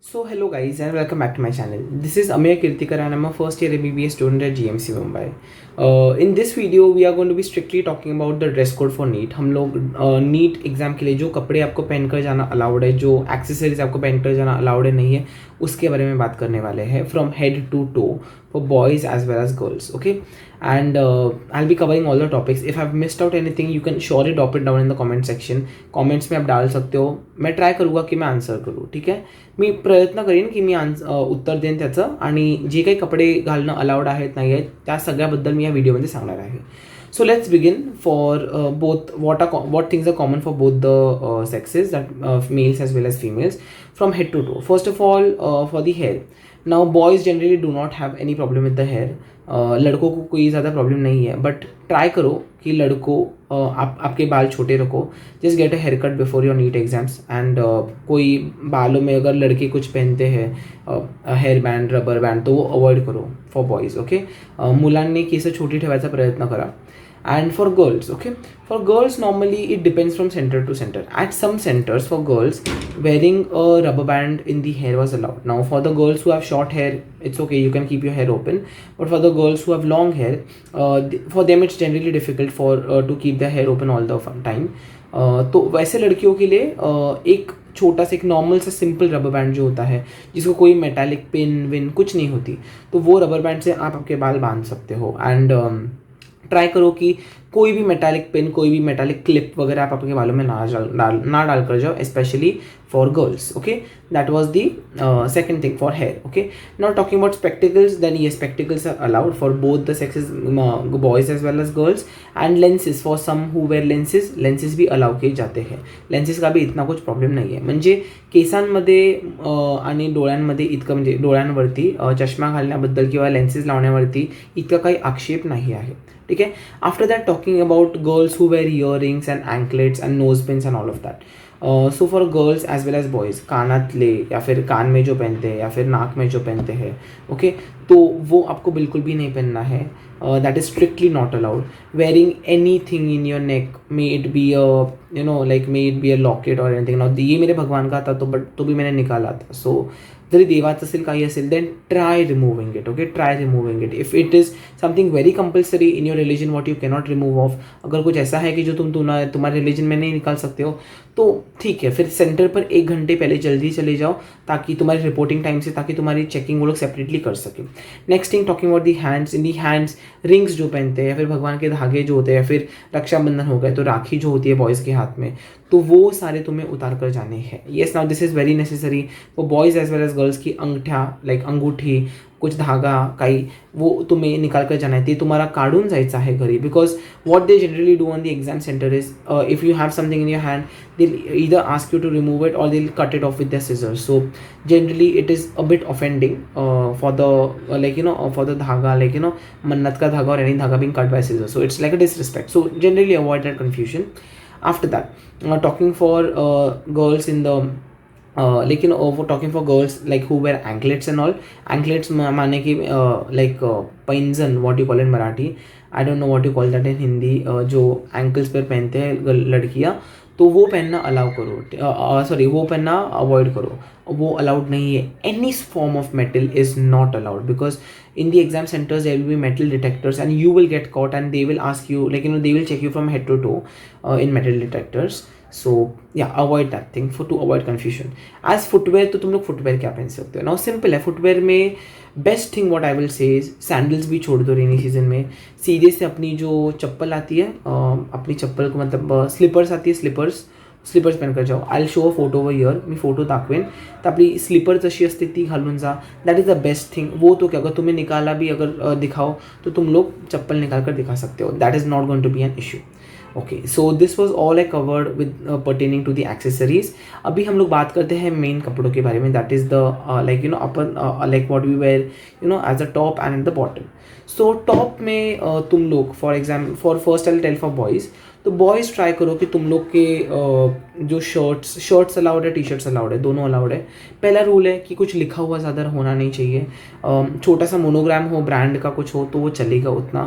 So hello guys and welcome back to my channel. This is Amir Kirtikar and I'm a first year MBBS student at GMC Mumbai. In this video we are going to be strictly talking about the dress code for NEET. हम लोग NEET exam के लिए जो कपड़े आपको पहन कर जाना अलाउड है, जो एक्सेसरीज आपको पहन कर जाना अलाउड है नहीं है, उसके बारे में बात करने वाले हैं from head to toe for boys as well as girls. Okay, and I'll be covering all the topics. If I've missed out anything you can surely drop it down in the comment section. Comments में आप डाल सकते हो. मैं try करूँगा की मैं answer करूँ. ठीक आहे, मी प्रयत्न करेन की मी उत्तर देईन त्याचं, आणि जे काही कपडे घालणं अलाउड आहेत नाही आहेत त्या सगळ्याबद्दल मी या व्हिडिओमध्ये सांगणार आहे. So let's begin for both what things are common for both the sexes, that males as well as females, from head to toe. First of all, for the hair. Now boys generally do not have any problem with the hair. लड़कों को कोई ज़्यादा problem नहीं है, but try करो कि लड़कों आपके बाल छोटे रखो. Just get a haircut before your NEET exams. And कोई बालों में अगर लड़के कुछ पहनते हैं हेयर बँड, रबर बँड, तो वो अवॉइड करो फॉर बॉयज. ओके, मुलांनी केस छोटी ठेवायचा प्रयत्न करा. And for girls, okay, for girls normally it depends from center to center. At some centers for girls, wearing a rubber band in the hair was allowed. Now for the girls who have short hair, it's okay, you can keep your hair open. But for the girls who have long hair, for them it's generally difficult to keep their hair open all the time. तो वैसे लड़कियों के लिए एक छोटा सा एक normal सा सिंपल रबर बैंड जो होता है, जिसको कोई मेटालिक पिन विन कुछ नहीं होती, तो वो रबर बैंड से आप आपके बाल बांध सकते हो. एंड ट्राई करो कि कोई भी मेटालिक पेन, कोई भी मेटालिक क्लिप वगैरह आप अपने बालों में ना डाल कर जाओ, specially for girls. Okay, that was the second thing for hair. Okay, now talking about spectacles, then ये spectacles are allowed for both the sexes, boys as well as girls. And lenses for some who wear lenses भी allow किए जाते हैं. Lenses का भी इतना कुछ problem नाही आहे. म्हणजे केसांमध्ये आणि डोळ्यांमध्ये इतकं, म्हणजे डोळ्यांवरती चष्मा घालण्याबद्दल किंवा लेन्सेस लावण्यावरती इतका काही आक्षेप नाही आहे. ठीक है. After that talking about girls who wear earrings and anklets and nose pins and all of that. So for girls as well as boys, कानातले या फिर कान में जो पहनते हैं या फिर नाक में जो पहनते हैं, ओके, तो वो आपको बिल्कुल भी नहीं पहनना है. That is strictly not allowed. Wearing any thing in your neck, may it be may it be a locket और एनीथिंग. नाउ ये मेरे भगवान का था, तो भी मैंने निकाला था. सो जरी देवाचं असेल, काही असेल, then try removing it. Okay, try removing it. If it is something very compulsory in your religion what you cannot remove off, अगर कुछ ऐसा है कि जो तुम्हारे रिलीजन में नहीं निकाल सकते हो, तो ठीक है, फिर सेंटर पर 1 घंटे पहले जल्दी चले जाओ, ताकि तुम्हारी रिपोर्टिंग टाइम से, ताकि तुम्हारी चेकिंग वो लोग सेपरेटली कर सके. Next thing, talking about the hands. In the hands rings जो पहनते हैं या फिर भगवान के धागे जो होते हैं, या फिर रक्षाबंधन हो गए तो राखी जो होती है बॉयज़ के हाथ में, तो वो सारे तुम्हें उतार कर जाने हैं. Yes, now this is very necessary for boys as well as girls की अंगठ्या, लाइक अंगूठी, कुछ धागा काही, वो तुम्हें निकाल कर जाना है, ते तुम्हाला काढून जायचं आहे घरी. Because what they generally do on the exam centre is, if you have something in your hand, they'll either ask you to remove it or they'll cut it off with their scissors. So generally it is a bit offending for the for the dhaga, mannat ka dhaga or any dhaga being cut by scissors. So it's like a disrespect. So generally avoid that confusion. After that, talking for girls in the for talking for girls like who wear anklets and all. Anklets माने कि पैंजन, what you call in Marathi, I don't know what you call that in Hindi. जो ankles पर पहनते हैं लड़कियाँ, तो वो पहनना अलाउ करो. सॉरी, वो पहनना अवॉइड करो, वो अलाउड नहीं है. Any form of metal is not allowed, because in the exam centers there will be metal detectors and you will get caught and they will ask you, they will check you from head to toe in metal detectors. So yeah, avoid that thing to avoid confusion. As footwear, तो तुम लोग footwear क्या पहन सकते हो? Now simple है. footwear में best thing what I will say is sandals भी छोड़ दो रेनी सीजन में. सीधे से अपनी जो चप्पल आती है, अपनी चप्पल को मतलब स्लीपर्स आती है, स्लीपर्स पहन कर जाओ. I will show a photo over here, me photo दाखवेन, तर आपली स्लीपर जशी असते ती घालून जा. That is the best thing. वो तो क्या, अगर तुम्हें निकाला भी अगर दिखाओ तो तुम लोग चप्पल निकाल कर दिखा सकते हो. That is not going to be an issue. Okay, so this was all I covered with pertaining to the accessories. अभी हम लोग बात करते हैं मेन कपड़ों के बारे में. That is the upper what we wear as a top and at the bottom. So top में तुम लोग for first I will tell for boys, तो बॉयज़ ट्राई करो कि तुम लोग के जो शर्ट्स अलाउड है, टी शर्ट्स अलाउड है, दोनों अलाउड है। पहला रूल है कि कुछ लिखा हुआ ज़्यादा होना नहीं चाहिए। छोटा सा मोनोग्राम हो, ब्रांड का कुछ हो तो वो चलेगा उतना,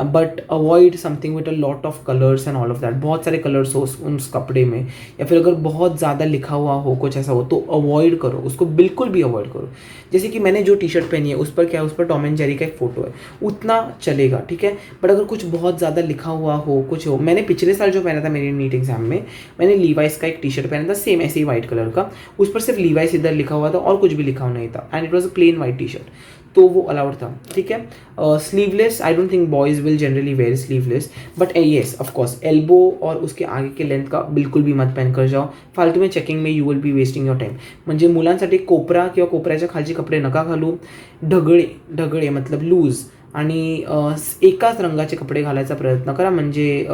but avoid something with a lot of colours and all of that. बहुत सारे कलर्स हो उस कपड़े में, या फिर अगर बहुत ज़्यादा लिखा हुआ हो, कुछ ऐसा हो तो अवॉइड करो उसको, बिल्कुल भी अवॉइड करो। जैसे कि मैंने जो टी शर्ट पहनी है उस पर क्या है, उस पर टॉम एंड जेरी का एक फोटो है, उतना चलेगा, ठीक है। बट अगर कुछ बहुत ज़्यादा लिखा हुआ हो, कुछ हो, मैंने पिछले साल जो पहना था मेरे नीट एग्जाम में, मैंने लीवाइस का एक टी शर्ट पहना था, सेम ऐसे ही वाइट कलर का, उस पर सिर्फ लीवाइस इधर लिखा हुआ था और कुछ भी लिखा हुआ नहीं था, and it was a plain white T shirt, तो वो अलाउड था, ठीक है। Sleeveless, I don't think boys will generally wear sleeveless, but yes of course elbow और उसके आगे के लेंथ का बिल्कुल भी मत पहन कर जाओ, फालतू में चेकिंग में you will be wasting your time. म्हणजे मुलांसाठी कोपरा किंवा कोपऱ्याच्या खालचे कपडे नका घालू, ढगळे मतलब लूज आणि एकाच रंगाचे कपडे घालायचा प्रयत्न करा, म्हणजे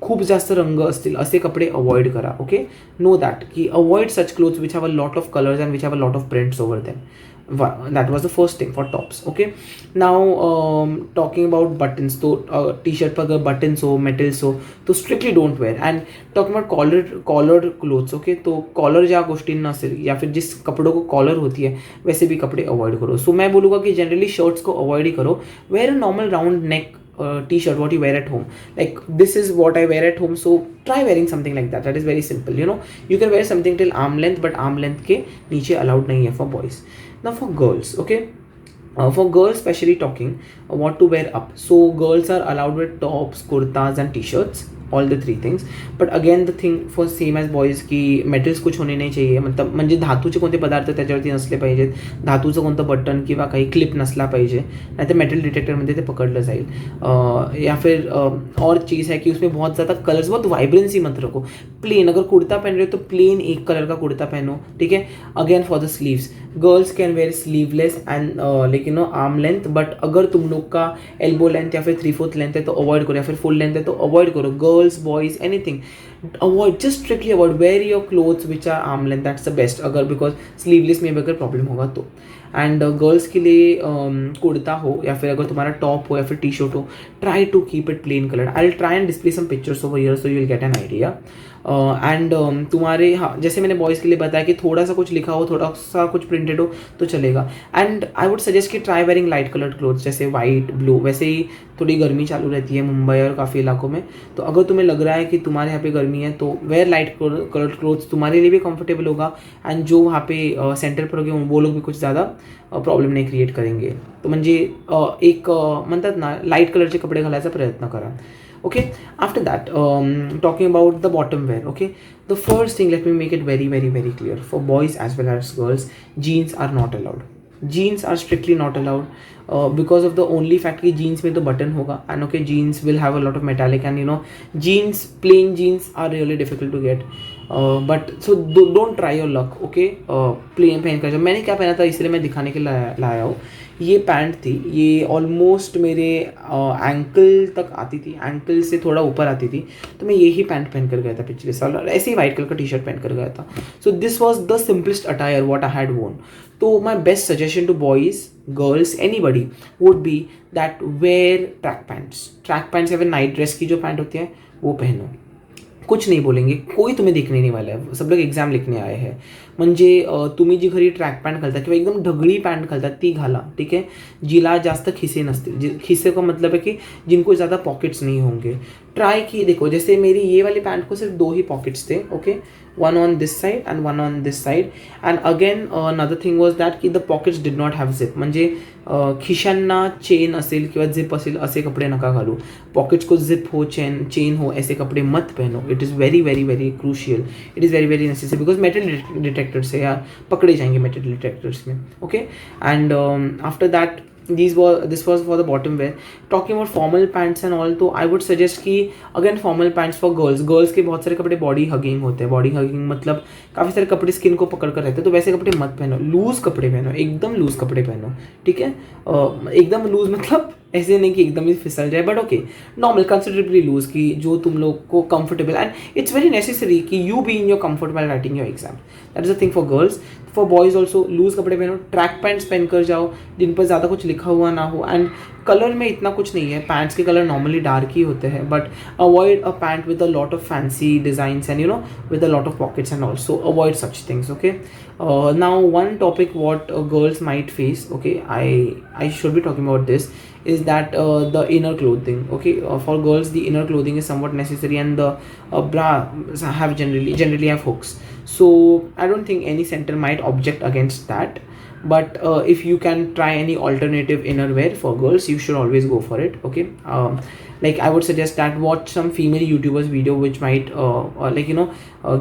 खूप जास्त रंग असतील असे कपडे अवॉइड करा, ओके। नो दॅट की avoid such clothes which have a lot of colours and which have a lot of prints over them. That was the first thing for tops, okay. Now talking about buttons, तो t-shirt पर अगर buttons हो, metals हो तो strictly don't wear. And talking about collared clothes, okay, तो collar ज्या गोष्टींना असेल या फिर जिस कपड़ों को कॉलर होती है वैसे भी कपड़े अवॉइड करो. सो मैं बोलूँगा कि जनरली शर्ट्स को अवॉइड ही करो. Wear a normal round neck t-shirt what you wear at home, like this is what I wear at home, so try wearing something like that. That is very simple, you know. You can wear something till arm length, but arm length के नीचे allowed नहीं है for boys. Now for girls, okay, for girls especially talking what to wear up. So girls are allowed with tops, kurtas and t-shirts, all the three things. But again the thing for same as boys की metals कुछ होणे नाही चाहिए, मतलब म्हणजे धातूचे कोणते पदार्थ त्याच्यावरती नसले पाहिजेत, धातूचं कोणतं बटन किंवा काही क्लिप नसला पाहिजे, नाही तर मेटल डिटेक्टरमध्ये ते पकडलं जाईल. या फिर और चीज़ है कि उसमें बहुत ज़्यादा कलर्स, बहुत वाइब्रेंसी मत रखो. प्लेन, अगर कुर्ता पहन रहे हो तो प्लेन एक कलर का कुर्ता पहनो, ठीक है. Again for the sleeves, girls can wear sleeveless and लेकिन आर्म लेंथ, बट अगर तुम लोग का एल्बो लेंथ या फिर 3/4 लेंथ है तो अवॉइड करो, या फिर फुल लेंथ है तो अवॉइड करो. Girls boys anything avoid, just strictly avoid. Wear your clothes which are arm length, that's the best. अगर बिकॉज स्लीवलेस में भी अगर प्रॉब्लम होगा तो. एंड गर्ल्स के लिए कुर्ता हो या फिर अगर तुम्हारा टॉप हो या फिर टी शर्ट हो, try to keep it plain colour. I will try and display some pictures over here so you will get an idea. And तुम्हारे, हाँ, जैसे मैंने बॉयज़ के लिए बताया कि थोड़ा सा कुछ लिखा हो, थोड़ा सा कुछ प्रिंटेड हो तो चलेगा. एंड आई वुड सजेस्ट कि try wearing light coloured clothes, जैसे वाइट, ब्लू. वैसे ही थोड़ी गर्मी चालू रहती है मुंबई और काफ़ी इलाकों में, तो अगर तुम्हें लग रहा है कि तुम्हारे यहाँ पे गर्मी है तो वेयर लाइट कलर्ड क्लोथ्स, तुम्हारे लिए भी कंफर्टेबल होगा. एंड जो वहाँ पे सेंटर पर होंगे वो लोग भी कुछ ज़्यादा प्रॉब्लेम नाही क्रिएट करेंगे. तो म्हणजे एक म्हणतात ना, लाईट कलरचे कपडे घालायचा प्रयत्न करा. Okay, after that, talking about the bottom wear, okay, the first thing, let me make it very very very clear for boys as well as girls, jeans are not allowed. Jeans are strictly not allowed because of the only fact कि jeans में तो button होगा, and okay, jeans will have a lot of metallic, and you know, jeans, plain jeans are really difficult to get. But so don't try your luck, okay. Plain पहन कर, जब मैंने क्या पहना था इसलिए मैं दिखाने के लिए लाया हूँ. ये पैंट थी, ये ऑलमोस्ट मेरे एंकल तक आती थी, एंकल से थोड़ा ऊपर आती थी, तो मैं यही पैंट पहन कर गया था पिछले साल, और ऐसे ही वाइट कलर का टी शर्ट पहन कर गया था. So this was the simplest attire what I had worn. तो my best suggestion to boys, girls, anybody would be that wear track pants. Track pants या फिर नाइट ड्रेस की जो पैंट होती है वो पहनो. कुछ नहीं बोलेंगे, कोई तुम्हें देखने नहीं वाला है, सब लोग एग्जाम लिखने आए हैं. म्हणजे तुम्ही जी घरी ट्रॅक पॅन्ट घालता किंवा एकदम ढगळी पॅन्ट घालता ती घाला, ठीक है. जिला जास्त खिसे नसतील, खिसे का मतलब है कि जिनको ज़्यादा पॉकेट्स नहीं होंगे. ट्राई की देखो, जैसे मेरी ये वाली पैंट को सिर्फ 2 ही पॉकेट्स थे, okay, one on this side and one on this side. And again another thing was that की the pockets did not have zip. म्हणजे खिशांना चेन असेल किंवा झिप असेल असे कपडे नका घालू. पॉकेट्स को जिप हो, चेन हो, ऐसे कपडे मत पहनो. It is very very very crucial, it is very very necessary, because metal detector से या पकड़े जाएंगे मेटल डिटेक्टर्स में, okay. And after that this was for the bottom wear. Talking about formal pants and all, तो I would suggest कि again formal pants for girls के बहुत सारे कपड़े बॉडी हगिंग होते हैं. बॉडी हगिंग मतलब काफ़ी सारे कपड़े स्किन को पकड़ कर रहते हैं, तो वैसे कपड़े मत पहनो. लूज़ कपड़े पहनो, एकदम लूज़ कपड़े पहनो, ठीक है. एकदम लूज़ मतलब ऐसे नहीं कि एकदम ही फिसल जाए, but okay normal considerably loose की जो तुम लोग को comfortable, and it's very necessary कि you be in your comfort while writing your exam. That is the thing for girls. For boys also loose कपड़े पहनो, ट्रैक पैंट्स पहन कर जाओ जिन पर ज़्यादा कुछ लिखा हुआ ना हो, एंड कलर में इतना कुछ नहीं है, पैंट्स के कलर नॉर्मली डार्क ही होते हैं, but avoid a pant with a lot of fancy designs and with a lot of pockets and also avoid such things. Okay, now one topic what girls might face, okay, I should be talking about this, is that the inner clothing. Okay, for girls the inner clothing is somewhat necessary, and the bra have generally have hooks, so I don't think any center might object against that. But if you can try any alternative innerwear for girls, you should always go for it. Okay, like I would suggest that watch some female YouTubers video which might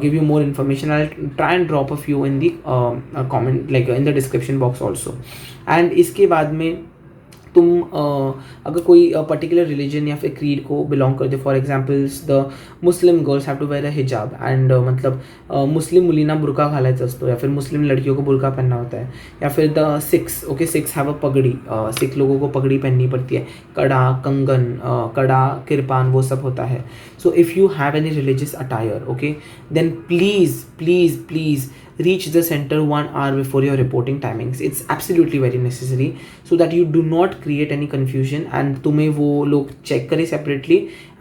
give you more information. I'll try and drop a few in the comment, like in the description box also. And इसके बाद में तुम अगर कोई particular religion या फिर creed को belong करते, for examples the Muslim girls have to wear a hijab, and मतलब मुस्लिम मुलींना बुरका घालायचं असतो, या फिर मुस्लिम लड़कियों को बुरका पहनना होता है, या फिर the six, okay six have a पगड़ी, सिख लोगों को पगड़ी पहननी पड़ती है, कड़ा कंगन, कड़ा किरपान वो सब होता है. So if you have any religious attire, okay, then please please please reach the center 1 hour before your reporting timings. It's absolutely very necessary so that you do not create any confusion and तुम्हें वो लोग check करें separately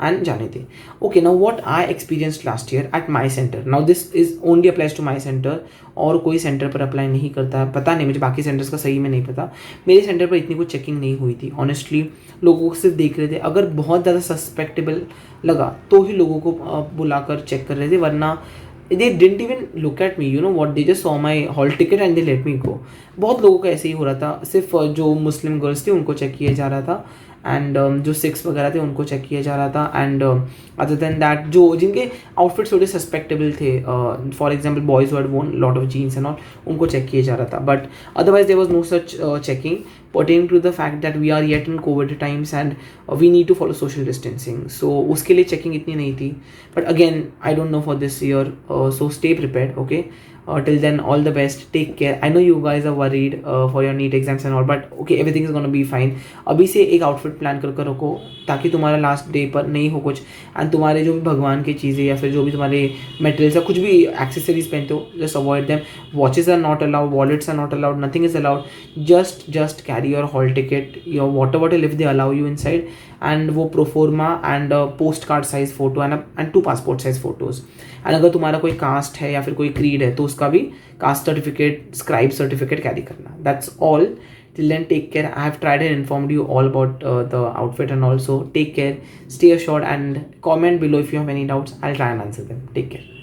and जाने दें. Okay, now what I experienced last year at my center. Now this is only applies to my center, और कोई centre पर apply नहीं करता है. पता नहीं मुझे बाकी सेंटर्स का सही में नहीं पता. मेरे सेंटर पर इतनी कुछ चेकिंग नहीं हुई थी. ऑनेस्टली लोगों को सिर्फ देख रहे थे, अगर बहुत ज़्यादा सस्पेक्टेबल लगा तो ही लोगों को बुलाकर चेक कर रहे थे, वरना they didn't even look at me, what, they just saw my hall ticket and they let me go. बहुत लोगों का ऐसे ही हो रहा था. सिर्फ जो मुस्लिम गर्ल्स थी उनको चेक किया जा रहा था, एंड जो सिक्स वगैरह थे उनको चेक किया जा रहा था, एंड अदर देन दैट जो जिनके आउटफिट्स थोड़े सस्पेक्टेबल थे, for example boys word won lot of jeans and all, उनको चेक किया जा रहा था. But otherwise there was no such checking pertaining to the fact that we are yet in COVID times and we need to follow social distancing. So उसके लिए checking इतनी नहीं थी. But again, I don't know for this year, so stay prepared, okay? Till then, all the best. Take care. I know you guys are worried for your NEET exams and all, but okay, everything is gonna be fine. अभी से एक outfit plan कर रखो ताकि तुम्हारा last day पर नहीं हो कुछ, and तुम्हारे जो भी भगवान की चीज़ें या फिर जो भी तुम्हारे materials या कुछ भी accessories पहनते हो, just avoid them. Watches are not allowed, wallets are not allowed, nothing is allowed. Just carry your hall ticket, your water bottle if they allow you inside, and वो pro forma and post card size photo and 2 passport size photos. And अगर तुम्हारा कोई cast है या फिर कोई creed है तो उसका भी caste certificate, scribe certificate carry करना. That's all. Till then take care. I have tried and informed you all about the outfit and also take care, stay assured, and comment below if you have any doubts. I will try and answer them. Take care.